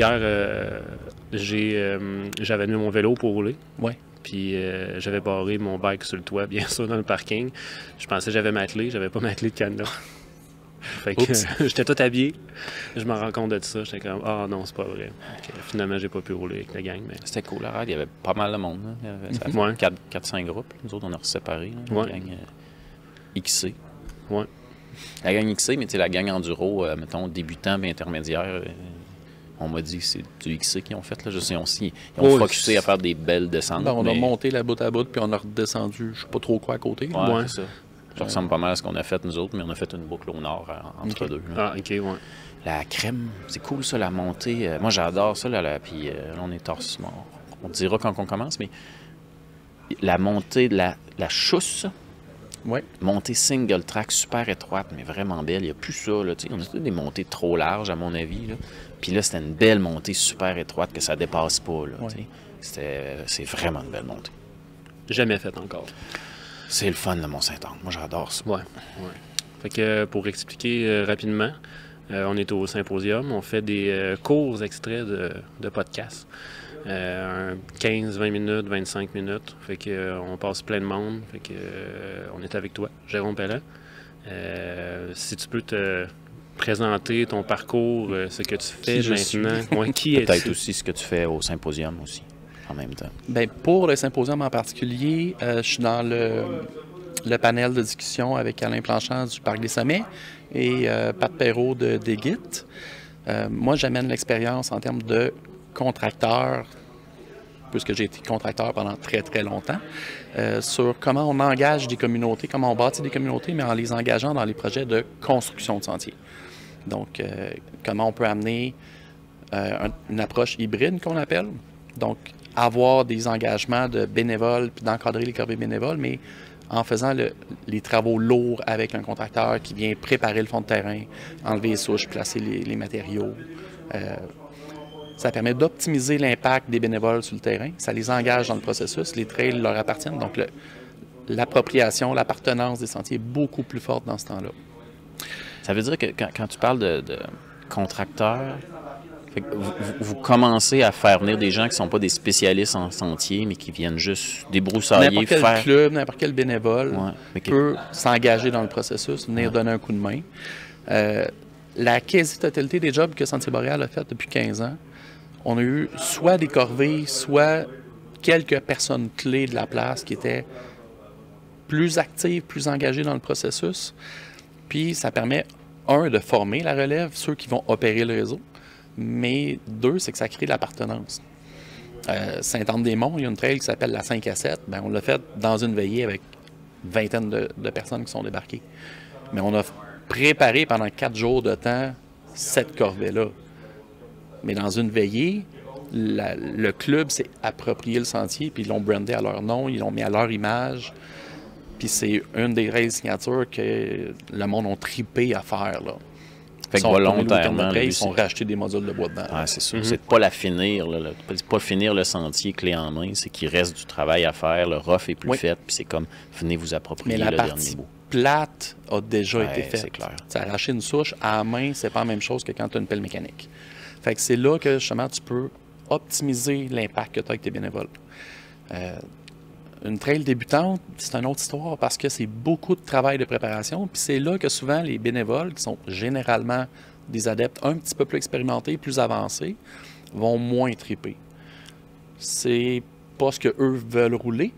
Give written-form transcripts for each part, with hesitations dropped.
hier, j'avais mis mon vélo pour rouler. Ouais. Puis j'avais barré mon bike sur le toit, bien sûr, dans le parking. Je pensais que j'avais ma clé, j'avais pas ma clé de cadenas. Fait que j'étais tout habillé. Je me rends compte de ça. J'étais comme, ah non, c'est pas vrai. Finalement, j'ai pas pu rouler avec la gang. Mais... C'était cool, la ride. Il y avait pas mal de monde. Ça a fait 4-5 groupes. Nous autres, on a séparés. La gang XC. Ouais. La gang XC, mais tu sais, la gang enduro, mettons, débutant et intermédiaire, on m'a dit que c'est du XC qu'ils ont fait. Là. Je sais aussi, ils ont focusé à faire des belles descentes. On a monté la bout à bout, puis on a redescendu, je sais pas trop quoi à côté. Ouais, c'est ça. Ça ressemble pas mal à ce qu'on a fait nous autres, mais on a fait une boucle au nord entre deux. Là. Ah, OK, ouais. La crème, c'est cool ça, la montée. Moi, j'adore ça, puis là, on est torse mort. On te dira quand on commence, mais la montée de la chousse, montée single track, super étroite, mais vraiment belle. Il n'y a plus ça. Là, on a des montées trop larges, à mon avis. Là. Puis là, c'était une belle montée super étroite que ça dépasse pas. Là, c'est vraiment une belle montée. Jamais fait encore. C'est le fun, le Mont-Saint-Anne. Moi, j'adore ça. Ouais. Fait que pour expliquer rapidement, on est au symposium. On fait des courts extraits de podcasts. 15, 20 minutes, 25 minutes. Fait que on passe plein de monde. Fait que on est avec toi, Jérôme Pellant. Si tu peux te présenter ton parcours, ce que tu fais maintenant. Qui es-tu? Peut-être aussi ce que tu fais au symposium aussi. En même temps. Bien, pour le symposium en particulier, je suis dans le panel de discussion avec Alain Planchant du Parc des Sommets et Pat Perrault de Degit. Moi, j'amène l'expérience en termes de contracteur, puisque j'ai été contracteur pendant très, très longtemps, sur comment on engage des communautés, comment on bâtit des communautés, mais en les engageant dans les projets de construction de sentiers. Donc, comment on peut amener une approche hybride, qu'on appelle. Donc, avoir des engagements de bénévoles, puis d'encadrer les corvées bénévoles, mais en faisant les travaux lourds avec un contracteur qui vient préparer le fond de terrain, enlever les souches, placer les matériaux. Ça permet d'optimiser l'impact des bénévoles sur le terrain. Ça les engage dans le processus. Les trails leur appartiennent. Donc, l'appropriation, l'appartenance des sentiers est beaucoup plus forte dans ce temps-là. Ça veut dire que quand tu parles de contracteurs, vous commencez à faire venir des gens qui ne sont pas des spécialistes en sentier, mais qui viennent juste débroussailler, n'importe quel club, n'importe quel bénévole peut s'engager dans le processus, venir donner un coup de main. La quasi-totalité des jobs que Sentier Boréal a fait depuis 15 ans, on a eu soit des corvées, soit quelques personnes clés de la place qui étaient plus actives, plus engagées dans le processus. Puis ça permet, de former la relève, ceux qui vont opérer le réseau, mais deux, c'est que ça crée de l'appartenance. Sainte-Anne-des-Monts, il y a une trail qui s'appelle la 5 à 7. Bien, on l'a fait dans une veillée avec une vingtaine de personnes qui sont débarquées. Mais on a préparé pendant 4 jours de temps cette corvée-là. Mais dans une veillée, le club s'est approprié le sentier, puis ils l'ont brandé à leur nom, ils l'ont mis à leur image. Puis c'est une des rails signatures que le monde a trippé à faire, là. Fait que volontairement, ils sont rachetés des modules de bois dedans. Ah, c'est sûr. C'est de pas la finir, pas finir le sentier clé en main, c'est qu'il reste du travail à faire, le rough est plus fait, puis c'est comme, venez vous approprier le dernier bout. Plate a déjà été faite. C'est clair. Arracher une souche à la main, c'est pas la même chose que quand tu as une pelle mécanique. Fait que c'est là que, justement, tu peux optimiser l'impact que tu as avec tes bénévoles. Une trail débutante, c'est une autre histoire parce que c'est beaucoup de travail de préparation. Puis c'est là que souvent les bénévoles, qui sont généralement des adeptes un petit peu plus expérimentés, plus avancés, vont moins triper. C'est pas ce qu'eux veulent rouler.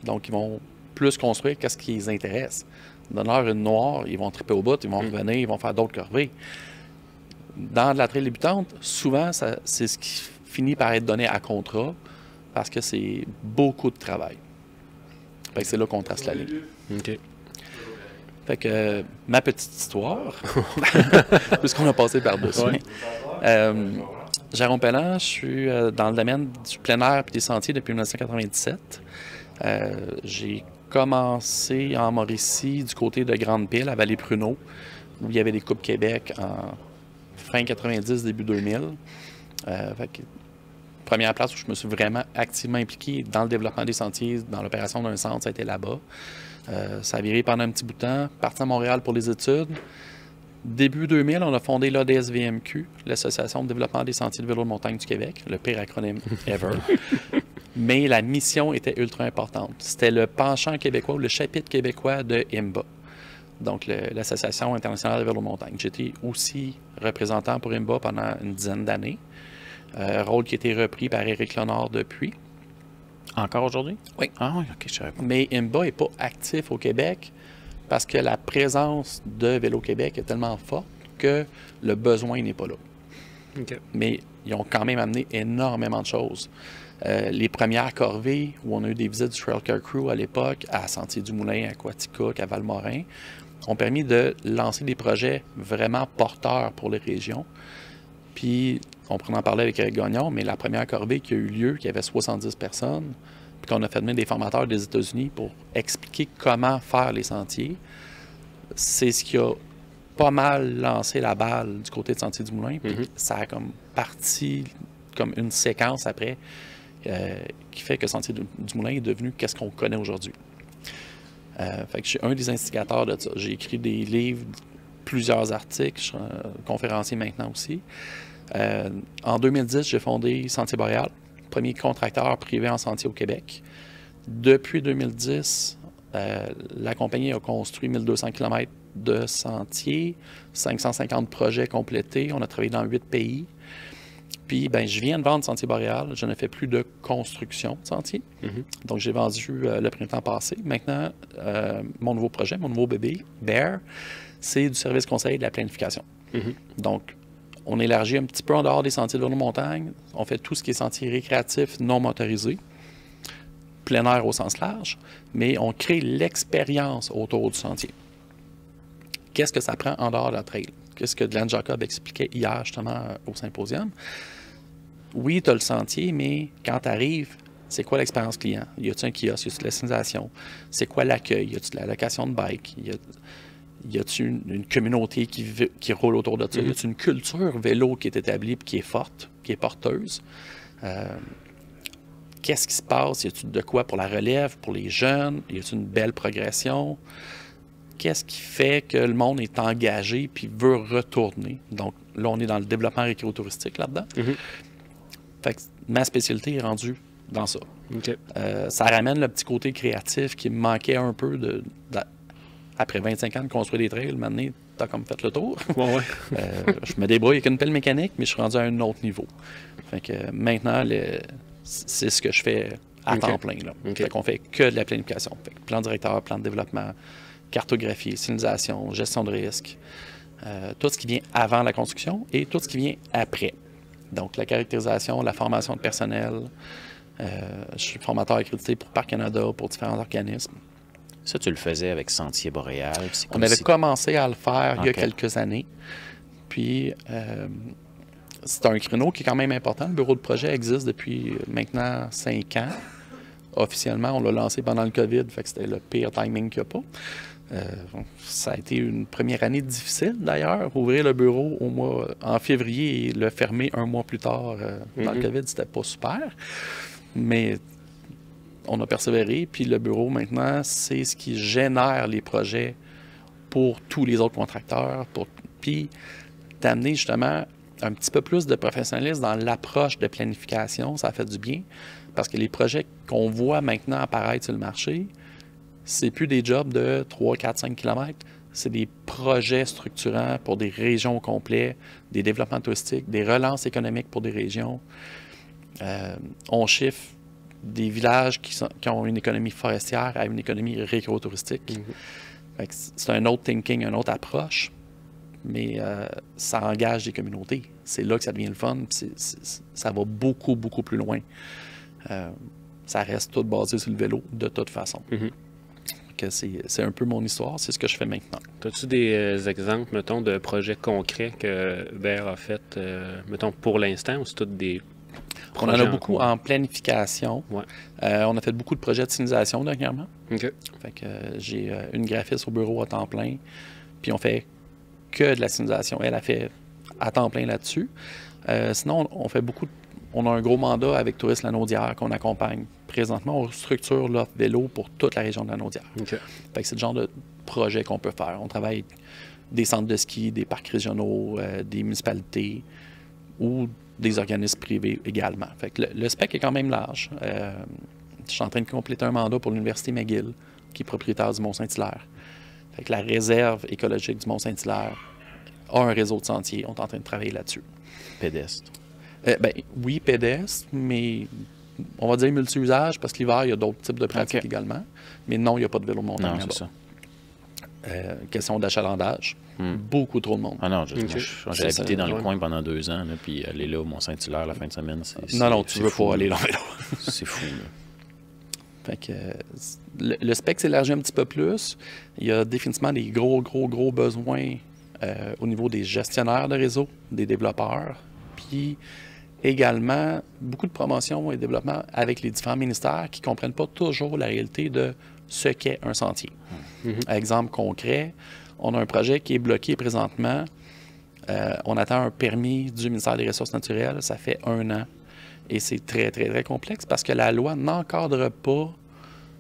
Donc, ils vont plus construire qu'est-ce qui les intéresse. Donne-leur une noire, ils vont triper au bout, ils vont revenir, ils vont faire d'autres corvées. Dans de la trail débutante, souvent, c'est ce qui finit par être donné à contrat parce que c'est beaucoup de travail. Fait que c'est là qu'on trace la ligne. OK. Fait que ma petite histoire, puisqu'on a passé par-dessus. Jérôme Pellant, je suis dans le domaine du plein air et des sentiers depuis 1997. J'ai commencé en Mauricie, du côté de Grande-Pile, à Vallée-Pruneau, où il y avait des Coupes Québec en fin 90, début 2000. Fait que, première place où je me suis vraiment activement impliqué dans le développement des sentiers, dans l'opération d'un centre, ça a été là-bas. Ça a viré pendant un petit bout de temps, parti à Montréal pour les études. Début 2000, on a fondé l'ADSVMQ, l'Association de développement des sentiers de vélo de montagne du Québec, le pire acronyme ever. Mais la mission était ultra importante. C'était le penchant québécois, le chapitre québécois de IMBA, donc l'Association internationale de vélo de montagne. J'étais aussi représentant pour IMBA pendant une dizaine d'années, rôle qui a été repris par Éric Léonard depuis. Encore aujourd'hui? Oui. Ah oui, OK, je savais pas. Mais IMBA n'est pas actif au Québec parce que la présence de Vélo-Québec est tellement forte que le besoin n'est pas là. OK. Mais ils ont quand même amené énormément de choses. Les premières corvées, où on a eu des visites du Trailcar Crew à l'époque, à Sentier-du-Moulin, à Quaticook, à Valmorin, ont permis de lancer des projets vraiment porteurs pour les régions. Puis, on pourrait en parler avec Eric Gagnon, mais la première corvée qui a eu lieu, qui avait 70 personnes, puis qu'on a fait venir des formateurs des États-Unis pour expliquer comment faire les sentiers, c'est ce qui a pas mal lancé la balle du côté de Sentier-du-Moulin. Puis ça a comme parti comme une séquence après qui fait que Sentier-du-Moulin est devenu qu'est-ce qu'on connaît aujourd'hui. Fait que je suis un des instigateurs de ça. J'ai écrit des livres, plusieurs articles, je suis conférencier maintenant aussi. En 2010, j'ai fondé Sentier Boréal, premier contracteur privé en sentier au Québec. Depuis 2010, la compagnie a construit 1200 km de sentiers, 550 projets complétés. On a travaillé dans 8 pays. Puis, je viens de vendre Sentier Boréal. Je ne fais plus de construction de sentier. Donc, j'ai vendu le printemps passé. Maintenant, mon nouveau projet, mon nouveau bébé, Bear, c'est du service conseil et de la planification. Donc, on élargit un petit peu en dehors des sentiers de vélo de montagne. On fait tout ce qui est sentiers récréatifs non motorisés, plein air au sens large, mais on crée l'expérience autour du sentier. Qu'est-ce que ça prend en dehors de la trail? Qu'est-ce que Glenn Jacob expliquait hier justement au symposium? Oui, tu as le sentier, mais quand tu arrives, c'est quoi l'expérience client? Y a-t-il un kiosque? Y a-t-il de la signalisation? C'est quoi l'accueil? Y a-t-il de la location de bike? Y a-t-il une communauté qui roule autour de ça? Y a-t-il une culture vélo qui est établie et qui est forte, qui est porteuse? Qu'est-ce qui se passe? Y a-t-il de quoi pour la relève, pour les jeunes? Y a-t-il une belle progression? Qu'est-ce qui fait que le monde est engagé puis veut retourner? Donc là, on est dans le développement récréotouristique là-dedans. Fait que ma spécialité est rendue dans ça. OK. Ça ramène le petit côté créatif qui me manquait un peu après 25 ans de construire des trails. Maintenant, t'as comme fait le tour. Je me débrouille avec une pelle mécanique, mais je suis rendu à un autre niveau. Fait que maintenant, c'est ce que je fais à temps plein. Là. Fait qu'on fait que de la planification. Fait que plan directeur, plan de développement, cartographie, signalisation, gestion de risque, tout ce qui vient avant la construction et tout ce qui vient après. Donc, la caractérisation, la formation de personnel. Je suis formateur accrédité pour Parc Canada, pour différents organismes. Ça, tu le faisais avec Sentier Boréal? On avait commencé à le faire il y a quelques années. Puis, c'est un créneau qui est quand même important. Le bureau de projet existe depuis maintenant 5 ans. Officiellement, on l'a lancé pendant le COVID, fait que c'était le pire timing qu'il n'y a pas. Ça a été une première année difficile, d'ailleurs. Ouvrir le bureau en février et le fermer un mois plus tard dans le COVID, c'était pas super. Mais on a persévéré, puis le bureau, maintenant, c'est ce qui génère les projets pour tous les autres contracteurs, puis d'amener justement un petit peu plus de professionnalisme dans l'approche de planification, ça fait du bien, parce que les projets qu'on voit maintenant apparaître sur le marché, c'est plus des jobs de 3, 4, 5 km, c'est des projets structurants pour des régions complètes, des développements touristiques, des relances économiques pour des régions. On chiffre des villages qui ont une économie forestière à une économie récréotouristique. C'est un autre thinking, une autre approche, mais ça engage des communautés. C'est là que ça devient le fun, ça va beaucoup, beaucoup plus loin. Ça reste tout basé sur le vélo, de toute façon. C'est un peu mon histoire, c'est ce que je fais maintenant. As-tu des exemples, mettons, de projets concrets que Bear a fait, mettons, pour l'instant, ou c'est tous des projets? On en a beaucoup en planification. Ouais. On a fait beaucoup de projets de signalisation dernièrement. OK. Fait que j'ai une graphiste au bureau à temps plein, puis on fait que de la signalisation. Elle a fait à temps plein là-dessus. Sinon, on fait beaucoup on a un gros mandat avec Tourisme Lanaudière qu'on accompagne. Présentement, on structure l'offre vélo pour toute la région de Lanaudière. Okay. Fait que c'est le genre de projet qu'on peut faire. On travaille des centres de ski, des parcs régionaux, des municipalités ou des organismes privés également. Fait que le spectre est quand même large. Je suis en train de compléter un mandat pour l'Université McGill, qui est propriétaire du Mont-Saint-Hilaire. Fait que la réserve écologique du Mont-Saint-Hilaire a un réseau de sentiers. On est en train de travailler là-dessus. Pédestre. Oui, pédestre, mais on va dire multi-usage, parce que l'hiver, il y a d'autres types de pratiques également. Mais non, il n'y a pas de vélo de montagne là-bas. Ça. Question d'achalandage. Beaucoup trop de monde. Ah non, j'ai habité dans le coin pendant 2 ans, là, puis aller là au Mont-Saint-Hilaire la fin de semaine, non, tu veux pas aller là. C'est fou, là. Fait que le spectre s'élargit un petit peu plus. Il y a définitivement des gros besoins au niveau des gestionnaires de réseau, des développeurs, puis également beaucoup de promotion et développement avec les différents ministères qui ne comprennent pas toujours la réalité de ce qu'est un sentier. Exemple concret, on a un projet qui est bloqué présentement. On attend un permis du ministère des Ressources naturelles, ça fait 1 an. Et c'est très complexe parce que la loi n'encadre pas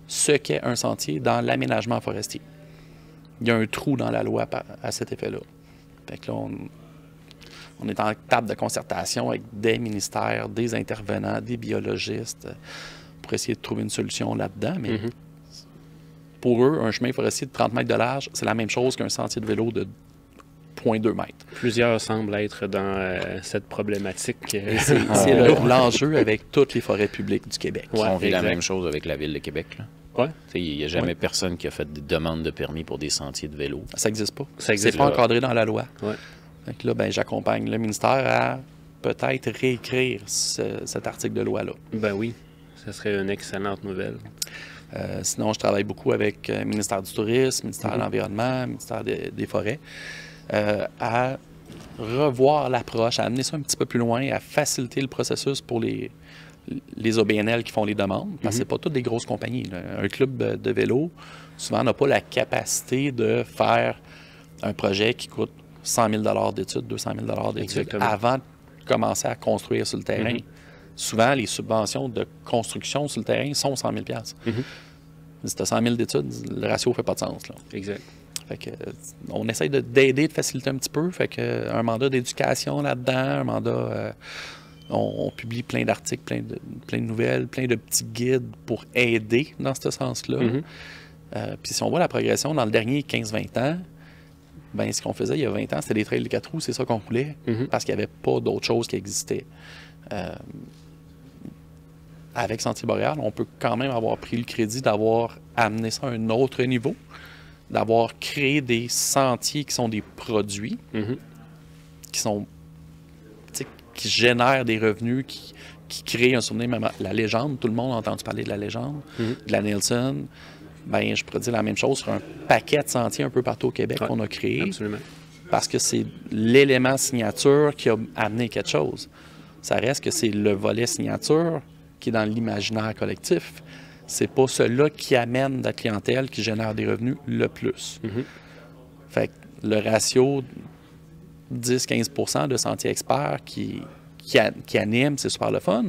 ce qu'est un sentier dans l'aménagement forestier. Il y a un trou dans la loi à cet effet-là. Fait que là, on est en table de concertation avec des ministères, des intervenants, des biologistes pour essayer de trouver une solution là-dedans. Mais pour eux, un chemin forestier de 30 mètres de large, c'est la même chose qu'un sentier de vélo de 0,2 mètres. Plusieurs semblent être dans cette problématique. C'est l'enjeu avec toutes les forêts publiques du Québec. Ouais, on vit la même chose avec la Ville de Québec. Ouais. Il n'y a jamais personne qui a fait des demandes de permis pour des sentiers de vélo. Ça n'existe pas. C'est pas encadré dans la loi. Ouais. Donc là, j'accompagne le ministère à peut-être réécrire cet article de loi-là. Ben oui, ça serait une excellente nouvelle. Sinon, je travaille beaucoup avec le ministère du Tourisme, ministère de l'Environnement, ministère des Forêts, à revoir l'approche, à amener ça un petit peu plus loin, à faciliter le processus pour les OBNL qui font les demandes, parce que c'est pas toutes des grosses compagnies. Là. Un club de vélo, souvent, n'a pas la capacité de faire un projet qui coûte 100 000 d'études, 200 000 d'études avant de commencer à construire sur le terrain. Souvent, les subventions de construction sur le terrain sont 100 000 Si tu as 100 000 d'études, le ratio ne fait pas de sens. Là. Exact. Fait que, on essaye d'aider, de faciliter un petit peu. Fait que, un mandat d'éducation là-dedans, un mandat... on publie plein d'articles, plein de nouvelles, plein de petits guides pour aider dans ce sens-là. Puis si on voit la progression dans le dernier 15-20 ans, ce qu'on faisait il y a 20 ans, c'était des trails de 4 roues, c'est ça qu'on roulait, parce qu'il n'y avait pas d'autre chose qui existait. Avec Sentier Boréal, on peut quand même avoir pris le crédit d'avoir amené ça à un autre niveau, d'avoir créé des sentiers qui sont des produits, qui génèrent des revenus, qui créent un souvenir. Même la légende, tout le monde a entendu parler de la légende, de la Nielsen. Je pourrais dire la même chose sur un paquet de sentiers un peu partout au Québec qu'on a créé. Absolument. Parce que c'est l'élément signature qui a amené quelque chose. Ça reste que c'est le volet signature qui est dans l'imaginaire collectif. C'est pas celui-là qui amène de la clientèle, qui génère des revenus le plus. Fait que le ratio 10-15 de sentiers experts qui animent, c'est super le fun.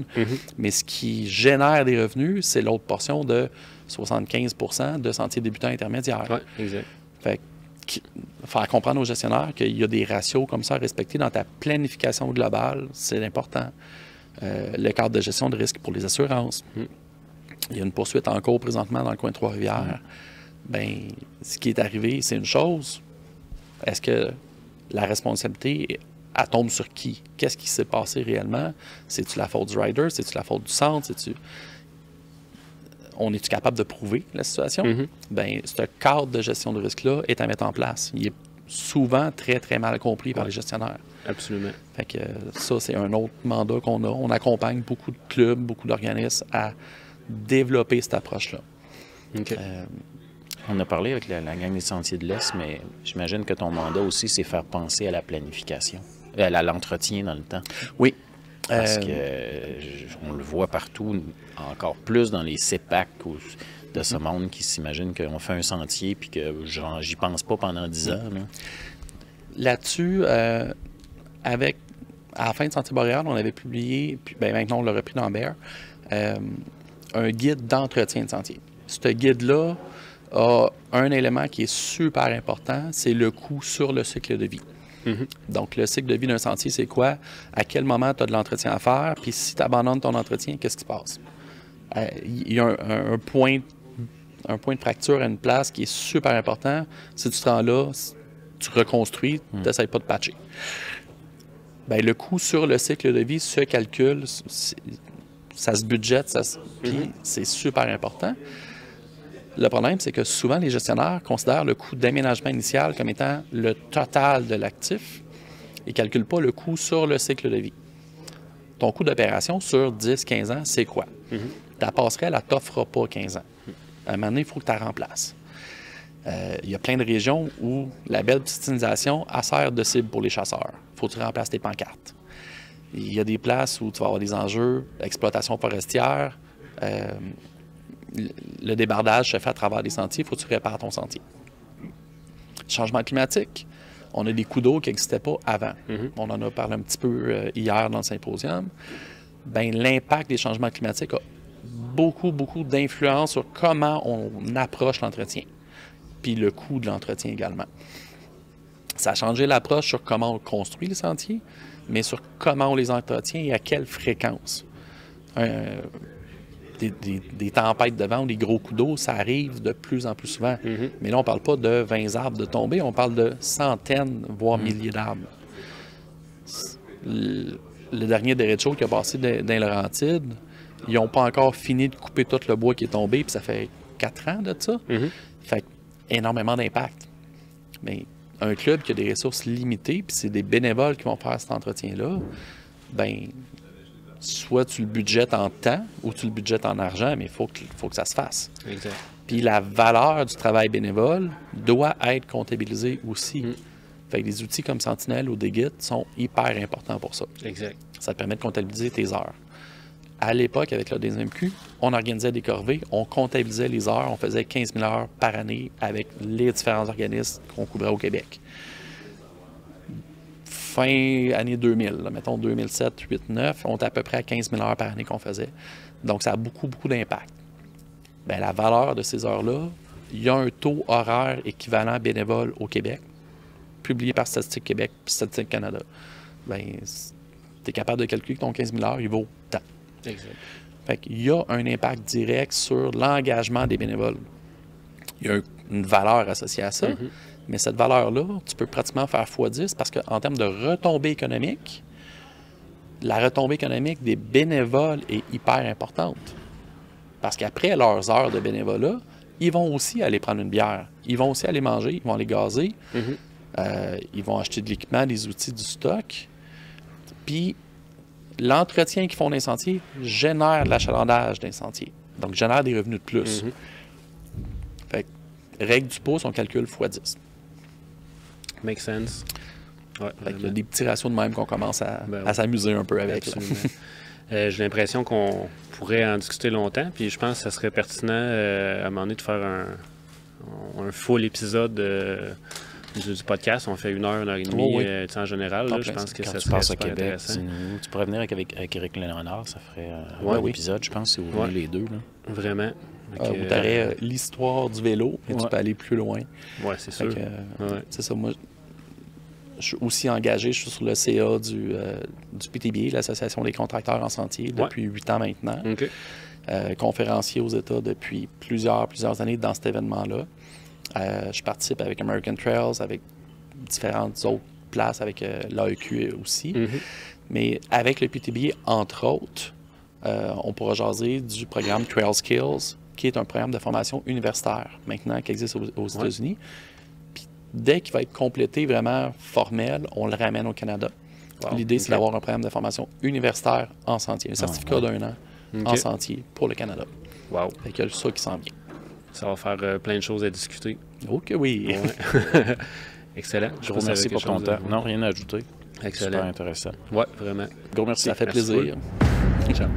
Mais ce qui génère des revenus, c'est l'autre portion de 75 de sentiers débutants intermédiaires. Oui, exact. Fait que, faire comprendre aux gestionnaires qu'il y a des ratios comme ça à respecter dans ta planification globale, c'est important. Le cadre de gestion de risque pour les assurances. Il y a une poursuite en cours présentement dans le coin de Trois-Rivières. Ce qui est arrivé, c'est une chose. Est-ce que la responsabilité, elle tombe sur qui? Qu'est-ce qui s'est passé réellement? C'est-tu la faute du rider? C'est-tu la faute du centre? On est-tu capable de prouver la situation? Ce cadre de gestion de risque-là est à mettre en place. Il est souvent très, très mal compris par les gestionnaires. Absolument. Fait que ça, c'est un autre mandat qu'on a. On accompagne beaucoup de clubs, beaucoup d'organismes à développer cette approche-là. On a parlé avec la gang des Sentiers de l'Est, mais j'imagine que ton mandat aussi, c'est faire penser à la planification, à l'entretien dans le temps. Oui. Parce que on le voit partout, encore plus dans les CEPAC de ce monde qui s'imagine qu'on fait un sentier puis que j'y pense pas pendant 10 ans. Là-dessus, à la fin de Sentier Boréal, on avait publié, puis maintenant on l'a repris dans Bear, un guide d'entretien de sentier. Ce guide-là a un élément qui est super important, c'est le coût sur le cycle de vie. Donc, le cycle de vie d'un sentier, c'est quoi? À quel moment tu as de l'entretien à faire? Puis si tu abandonnes ton entretien, qu'est-ce qui se passe? Il y a un point de fracture à une place qui est super important. Si tu te rends là, tu reconstruis, tu n'essaies pas de patcher. Bien, le coût sur le cycle de vie se calcule, ça se budgète, puis c'est super important. Le problème, c'est que souvent, les gestionnaires considèrent le coût d'aménagement initial comme étant le total de l'actif et ne calculent pas le coût sur le cycle de vie. Ton coût d'opération sur 10-15 ans, c'est quoi? Ta passerelle, elle ne t'offrira pas 15 ans. À un moment donné, il faut que tu la remplaces. Il y a plein de régions où la belle petitinisation sert de cible pour les chasseurs. Il faut que tu remplaces tes pancartes. Il y a des places où tu vas avoir des enjeux d'exploitation forestière. Le débardage se fait à travers des sentiers, il faut que tu répares ton sentier. Changement climatique, on a des coups d'eau qui n'existaient pas avant. On en a parlé un petit peu hier dans le symposium. Bien, l'impact des changements climatiques a beaucoup d'influence sur comment on approche l'entretien, puis le coût de l'entretien également. Ça a changé l'approche sur comment on construit les sentiers, mais sur comment on les entretient et à quelle fréquence. Des tempêtes de vent ou des gros coups d'eau, ça arrive de plus en plus souvent. Mais là, on ne parle pas de 20 arbres de tomber, on parle de centaines, voire milliers d'arbres. Le dernier derecho qui a passé dans les Laurentides, ils n'ont pas encore fini de couper tout le bois qui est tombé, puis ça fait 4 ans de ça. Fait énormément d'impact. Mais un club qui a des ressources limitées, puis c'est des bénévoles qui vont faire cet entretien-là, bien, soit tu le budgètes en temps ou tu le budgètes en argent, mais il faut que ça se fasse. Exact. Puis la valeur du travail bénévole doit être comptabilisée aussi. Fait que des outils comme Sentinel ou Digit sont hyper importants pour ça. Exact. Ça te permet de comptabiliser tes heures. À l'époque, avec le DSMQ, on organisait des corvées, on comptabilisait les heures, on faisait 15 000 heures par année avec les différents organismes qu'on couvrait au Québec. Fin année 2000, là, mettons 2007, 2008, 2009, on était à peu près à 15 000 heures par année qu'on faisait. Donc, ça a beaucoup d'impact. Bien, la valeur de ces heures-là, il y a un taux horaire équivalent bénévole au Québec, publié par Statistique Québec et Statistique Canada. Bien, tu es capable de calculer que ton 15 000 heures, il vaut tant. Exact. Fait qu'il y a un impact direct sur l'engagement des bénévoles. Il y a une valeur associée à ça, mais cette valeur-là, tu peux pratiquement faire x10 parce qu'en termes de retombée économique, la retombée économique des bénévoles est hyper importante. Parce qu'après leurs heures de bénévolat, ils vont aussi aller prendre une bière. Ils vont aussi aller manger, ils vont aller gazer, ils vont acheter de l'équipement, des outils, du stock. Puis, l'entretien qu'ils font d'un sentier génère de l'achalandage d'un sentier. Donc, génère des revenus de plus. Fait que, règle du pouce, on calcule x10. Make sense. Ouais, il y a des petits ratios de même qu'on commence à s'amuser un peu avec. J'ai l'impression qu'on pourrait en discuter longtemps, puis je pense que ça serait pertinent à un moment donné de faire un full épisode du podcast. On fait 1 heure, 1 heure et demie en général. Là, je pense que ça serait super intéressant. Tu pourrais venir avec Éric Léonard, ça ferait un épisode, je pense, si vous voulez les deux. Là. Vraiment. Vous aurez l'histoire du vélo, et tu peux aller plus loin. Oui, c'est sûr. C'est ça, moi, je suis aussi engagé, je suis sur le CA du PTBA, l'Association des contracteurs en sentier, depuis 8 ans maintenant. Conférencier aux États depuis plusieurs années dans cet événement-là. Je participe avec American Trails, avec différentes autres places, avec l'AEQ aussi. Mais avec le PTBA, entre autres, on pourra jaser du programme Trail Skills, qui est un programme de formation universitaire maintenant qui existe aux États-Unis. Puis dès qu'il va être complété vraiment formel, on le ramène au Canada. L'idée, c'est d'avoir un programme de formation universitaire en sentier, un certificat d'1 an en sentier pour le Canada. Wow. Fait qu'il y a ça qui s'en vient. Ça va faire plein de choses à discuter. Ok, oui. Excellent. Je vous remercie pour ton temps. Non, rien à ajouter. Excellent. Super intéressant. Oui, vraiment. Gros merci. Ça fait plaisir. Ciao.